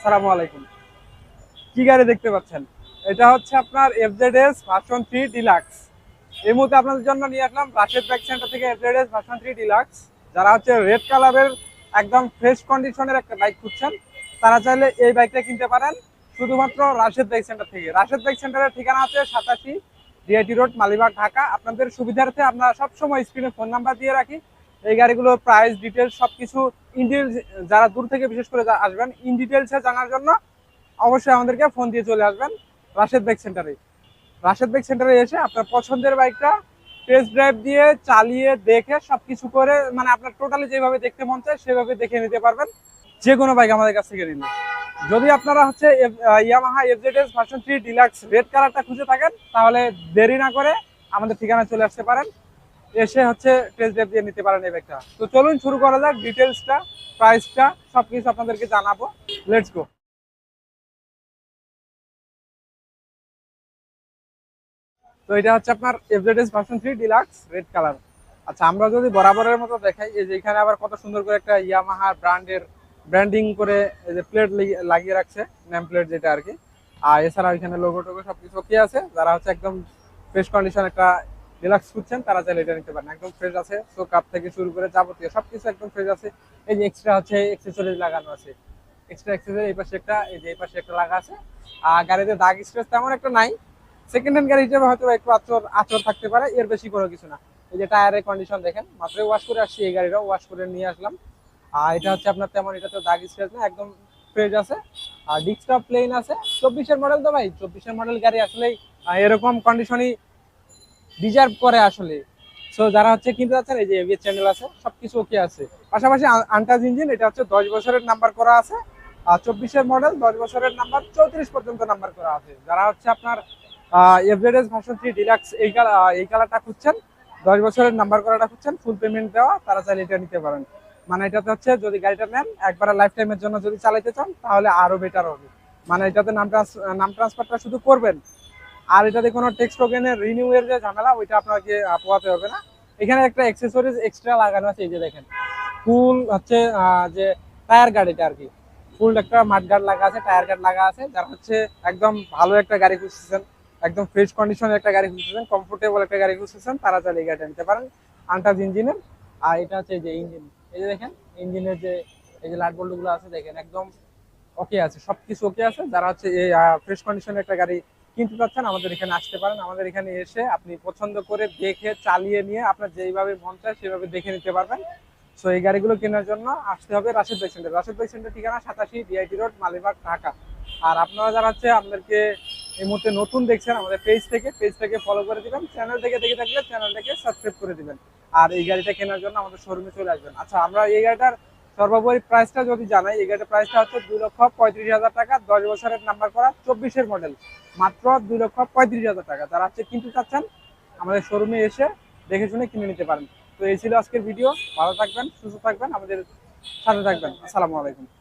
আসসালামু আলাইকুম। কি গাড়ি দেখতে পাচ্ছেন? এটা হচ্ছে আপনার এফজেডএস ভার্সন 3 ডিলাক্স। এই মুহূর্তে আপনাদের জন্য নিয়ে আসলাম রাশেদ বাইক সেন্টার থেকে এফজেডএস ভার্সন 3 ডিলাক্স। যারা হচ্ছে রেড কালারের একদম ফ্রেশ কন্ডিশনের একটা বাইক খুঁজছেন, তারা চাইলে এই বাইকটা কিনতে পারেন শুধুমাত্র রাশেদ বাইক সেন্টার থেকে। রাশেদ বাইক সেন্টারের ঠিকানা হচ্ছে 87 ডিআইটি রোড, মালিবাগ, ঢাকা। আপনাদের সুবিধার্থে আমরা সবসময় স্ক্রিনে ফোন নাম্বার দিয়ে রাখি। এই গাড়িগুলোর প্রাইস ডিটেলস সবকিছু ইন ডিটেলস, যারা দূর থেকে বিশেষ করে আসবেন ইন ডিটেলসে জানার জন্য অবশ্যই আমাদেরকে ফোন দিয়ে চলে আসবেন রাশেদ বাইক সেন্টারে। রাশেদ বাইক সেন্টারে এসে আপনার পছন্দের বাইকটা টেস্ট ড্রাইভ দিয়ে চালিয়ে দেখে সবকিছু করে, মানে আপনার টোটালি যেভাবে দেখতে মন চায় সেভাবে দেখে নিতে পারবেন যে কোনো বাইক আমাদের কাছ থেকে নিলে। যদি আপনারা হচ্ছে Yamaha FZS version 3 deluxe red কালারটা খুঁজে থাকেন, তাহলে দেরি না করে আমাদের ঠিকানায় চলে আসতে পারেন, এসে হচ্ছে টেস্ট ড্রাইভ দিয়ে নিতে পারেন এই বাইকটা। তো চলুন শুরু করা যাক, ডিটেলসটা, প্রাইসটা সবকিছু আপনাদেরকে জানাবো। Let's go. তো এটা হচ্ছে আপনার FZS version 3 deluxe red colour. আচ্ছা, আমরা যদি বরাবরের মতো দেখাই, এই যে এখানে আবার কত সুন্দর করে একটা ইয়ামাহা ব্র্যান্ডের ব্র্যান্ডিং করে এই যে প্লেট লাগিয়ে রাখছে, নেম প্লেট যেটা আর কি। আর এছাড়া এখানে লোগো টোগো সবকিছু ওকে আছে। যারা হচ্ছে একদম ফ্রেশ কন্ডিশন একটা ডিলাক্স খুঁজছেন, তারা চাইলে এটা নিতে পারেন। একদম ফ্রেশ আছে, সো কাপ থেকে শুরু করে যাবতীয় সবকিছু একদম ফ্রেশ আছে। এই যে এক্সট্রা হচ্ছে এক্সেসরিজ লাগানো আছে, এক্সট্রা এক্সেসরি এই পাশে একটা, এই যে এই পাশে একটা লাগা আছে। আর গাড়িতে দাগ স্ক্র্যাচ তেমন একটা নাই। সেকেন্ড হ্যান্ড গাড়ি হিসেবে হয়তো একটু আচর আচর থাকতে পারে, এর বেশি কোনো কিছু না। এই যে টায়ারের কন্ডিশন দেখেন, মাত্র ওয়াশ করে আসছি, এই গাড়িটাও ওয়াশ করে নিয়ে আসলাম। আর এটা হচ্ছে আপনার তেমন এটাতে দাগ স্ক্র্যাচ না, একদম ফ্রেশ আছে। আর ডিস্কটা প্লেন আছে। 24-এর মডেল তো ভাই, 24-এর মডেল গাড়ি আসলেই এরকম কন্ডিশনই ডিজার্ভ করে আসলে। সো যারা হচ্ছে কিনতে যাচ্ছেন, এই যে এবিএস চ্যানেল আছে, সবকিছু ওকে আছে। পাশাপাশি আনটাচ ইঞ্জিন, এটা হচ্ছে 10 বছরের নাম্বার করা আছে। আর 24-এর মডেল, 10 বছরের নাম্বার, 34 পর্যন্ত নাম্বার করা আছে। যারা হচ্ছে আপনার এফজেডএস ভার্সন 3 ডিলাক্স এই কালারটা খুঁজছেন, 10 বছরের নাম্বার করাটা খুঁজছেন, ফুল পেমেন্ট দেওয়া, তারা চাইলে এটা নিতে পারেন। মানে এটাতে হচ্ছে যদি গাড়িটা নেন একবার লাইফ টাইমের জন্য যদি চালাইতে চান, তাহলে আরো বেটার হবে। মানে এটাতে নাম ট্রান্সফারটা শুধু করবেন, আর এটাতে কোনো টেক্সট টোকেনের রিনিউ এর যে ঝামেলা, ওইটা আপনাকে পোয়াতে হবে না। এখানে একটা অ্যাক্সেসরিজ এক্সট্রা লাগানো আছে, এই যে দেখেন, ফুল হচ্ছে যে টায়ার গার্ড, এটা আর কি ফুল একটা মাড গার্ড লাগা আছে, টায়ার গার্ড লাগা আছে। যারা হচ্ছে একদম ভালো একটা গাড়ি খুঁজতেছেন, একদম ফ্রেশ কন্ডিশনের একটা গাড়ি খুঁজতেছেন, কমফোর্টেবল একটা গাড়ি খুঁজতেছেন, তারা চাইলে এই গাড়িটা নিতে পারেন আন্টাজ ইঞ্জিনের। আর এটা হচ্ছে এই যে ইঞ্জিন, এই যে দেখেন ইঞ্জিনের যে এই যে লাইট বোল্ট গুলো আছে, দেখেন একদম ওকে আছে, সবকিছু ওকে আছে। যারা হচ্ছে এই ফ্রেশ কন্ডিশনের একটা গাড়ি কিনতে চাচ্ছেন, আমাদের এখানে আসতে পারেন। আমাদের এখানে এসে আপনি পছন্দ করে দেখে চালিয়ে নিয়ে আপনার যেইভাবে মন চায় সেভাবে দেখে নিতে পারবেন। সো এই গাড়িগুলো কেনার জন্য আসতে হবে Rashed bike centre. Rashed bike centre ঠিকানা 87 ডিআইটি রোড, মালিবাগ, ঢাকা। আর আপনারা যারা হচ্ছে আমাদেরকে এই মুহূর্তে নতুন দেখছেন, আমাদের পেজটাকে ফলো করে দিবেন, চ্যানেল থেকে দেখে থাকলে চ্যানেলটাকে সাবস্ক্রাইব করে দিবেন। আর এই গাড়িটা কেনার জন্য আমাদের শোরুমে চলে আসবেন। আচ্ছা, আমরা এই গাড়িটার সর্বোপরি প্রাইসটা যদি জানাই, এই গাড়ির প্রাইসটা হচ্ছে 2,35,000 টাকা, 10 বছরের নাম্বার করা, 24-এর মডেল, মাত্র 2,35,000 টাকা। যারা হচ্ছে কিনতে চাচ্ছেন, আমাদের শোরুমে এসে দেখে শুনে কিনে নিতে পারেন। তো এই ছিল আজকের ভিডিও। ভালো থাকবেন, সুস্থ থাকবেন, আমাদের সাথে থাকবেন। আসসালামু আলাইকুম।